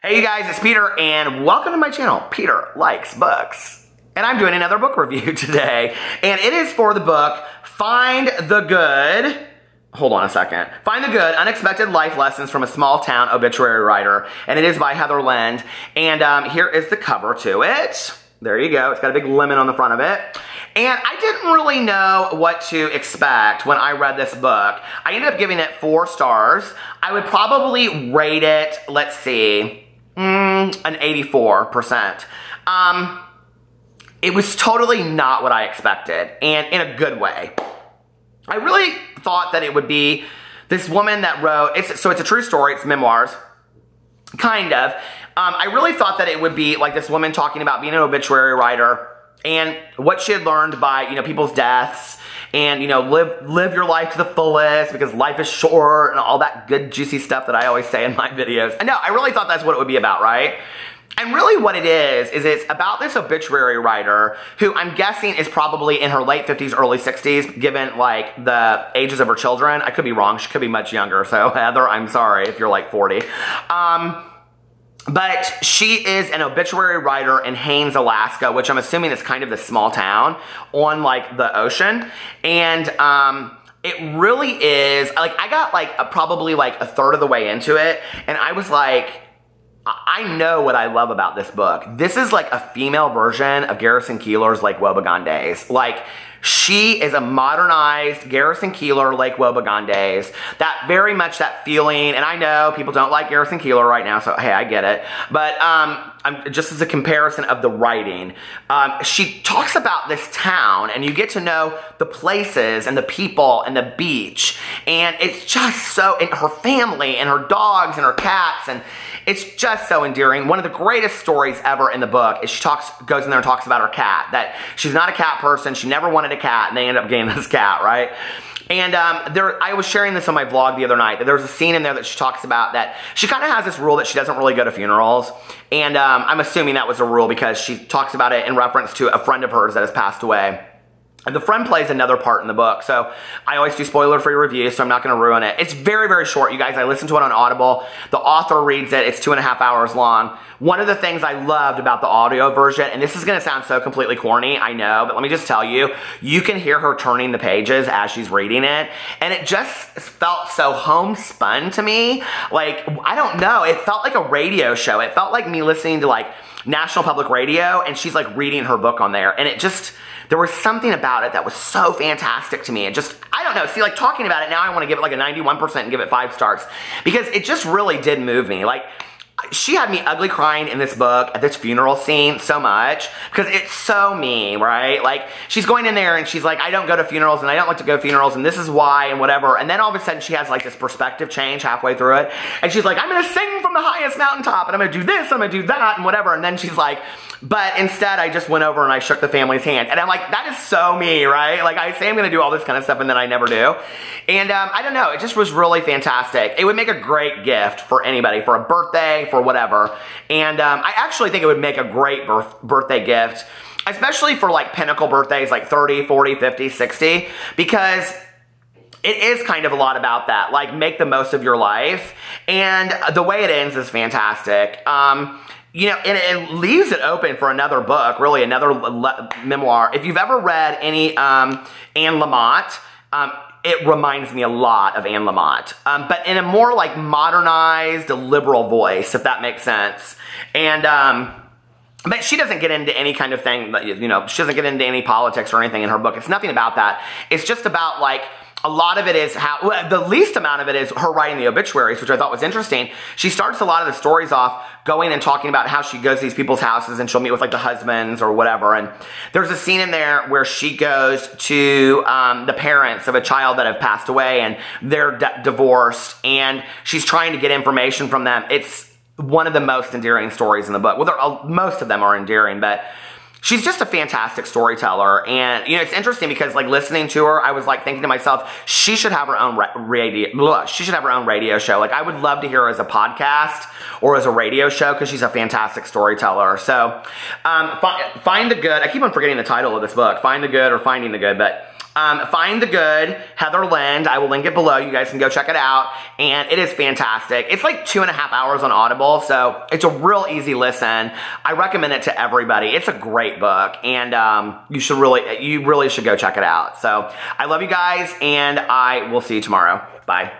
Hey you guys, it's Peter and welcome to my channel, Peter Likes Books. And I'm doing another book review today. And it is for the book, Find the Good. Hold on a second. Find the Good, Unexpected Life Lessons from a Small Town Obituary Writer. And it is by Heather Lind. And here is the cover to it. There you go. It's got a big lemon on the front of it. And I didn't really know what to expect when I read this book. I ended up giving it 4 stars. I would probably rate it, let's see, an 84%. It was totally not what I expected, and in a good way. I really thought that it would be this woman that wrote, so it's a true story, it's memoirs, kind of. I really thought that it would be like this woman talking about being an obituary writer and what she had learned by, people's deaths and, live your life to the fullest because life is short and all that good juicy stuff that I always say in my videos. I know, I really thought that's what it would be about, right? And really what it is it's about this obituary writer who I'm guessing is probably in her late 50s, early 60s, given like the ages of her children. I could be wrong, she could be much younger, so Heather, I'm sorry if you're like 40. But she is an obituary writer in Haines, Alaska, which I'm assuming is kind of this small town on like the ocean. And it really is, like I got like probably like a third of the way into it and I was like, I know what I love about this book. This is like a female version of Garrison Keillor's Lake Wobegon Days. Like, she is a modernized Garrison Keillor Lake Wobegon Days. That very much that feeling, and I know people don't like Garrison Keillor right now, so hey, I get it. But just as a comparison of the writing, she talks about this town, and you get to know the places and the people and the beach, and it's just so, and her family and her dogs and her cats, and it's just so endearing. One of the greatest stories ever in the book is she goes in there and talks about her cat, that she's not a cat person, she never wanted a cat, and they end up getting this cat, right? And I was sharing this on my vlog the other night, that there was a scene in there that she talks about that she kind of has this rule that she doesn't really go to funerals, and I'm assuming that was a rule because she talks about it in reference to a friend of hers that has passed away. And the friend plays another part in the book, so I always do spoiler-free reviews, so I'm not going to ruin it. It's very, very short, you guys. I listened to it on Audible. The author reads it. It's 2.5 hours long. One of the things I loved about the audio version, and this is going to sound so completely corny, I know, but let me just tell you, you can hear her turning the pages as she's reading it, and it just felt so homespun to me. Like, I don't know, it felt like a radio show. It felt like me listening to, like, National Public Radio, and she's, like, reading her book on there, and it just... There was something about it that was so fantastic to me. It just, I don't know, see, like talking about it now, I want to give it like a 91% and give it 5 stars because it just really did move me. Like, she had me ugly crying in this book at this funeral scene so much because it's so me, right? Like, she's going in there and she's like, I don't go to funerals and I don't like to go to funerals and this is why and whatever. And then all of a sudden she has like this perspective change halfway through it. And she's like, I'm going to sing from the highest mountaintop and I'm going to do this, I'm going to do that and whatever. And then she's like, but instead I just went over and I shook the family's hand. And I'm like, that is so me, right? Like, I say I'm going to do all this kind of stuff and then I never do. And I don't know, it just was really fantastic. It would make a great gift for anybody, for a birthday, for whatever. And I actually think it would make a great birthday gift, especially for like pinnacle birthdays like 30, 40, 50, 60, because it is kind of a lot about that. Like, make the most of your life. And the way it ends is fantastic. And it leaves it open for another book, really another memoir. If you've ever read any Anne Lamott, it reminds me a lot of Anne Lamott, but in a more like modernized, liberal voice, if that makes sense. And but she doesn't get into any kind of thing, she doesn't get into any politics or anything in her book. It's nothing about that. It's just about like, a lot of it is the least amount of it is her writing the obituaries, which I thought was interesting. She starts a lot of the stories off going and talking about how she goes to these people's houses and she'll meet with like the husbands or whatever. And there's a scene in there where she goes to the parents of a child that have passed away and they're divorced and she's trying to get information from them. It's one of the most endearing stories in the book. Well, most of them are endearing, but she's just a fantastic storyteller, and it's interesting because like listening to her, I was like thinking to myself, she should have her own radio show. Like, I would love to hear her as a podcast or as a radio show because she's a fantastic storyteller. So, Find the Good. I keep on forgetting the title of this book, Find the Good or Finding the Good, but Find the Good, Heather Lind. I will link it below. You guys can go check it out. And it is fantastic. It's like 2.5 hours on Audible, so it's a real easy listen. I recommend it to everybody. It's a great book, and you really should go check it out. So I love you guys, and I will see you tomorrow. Bye.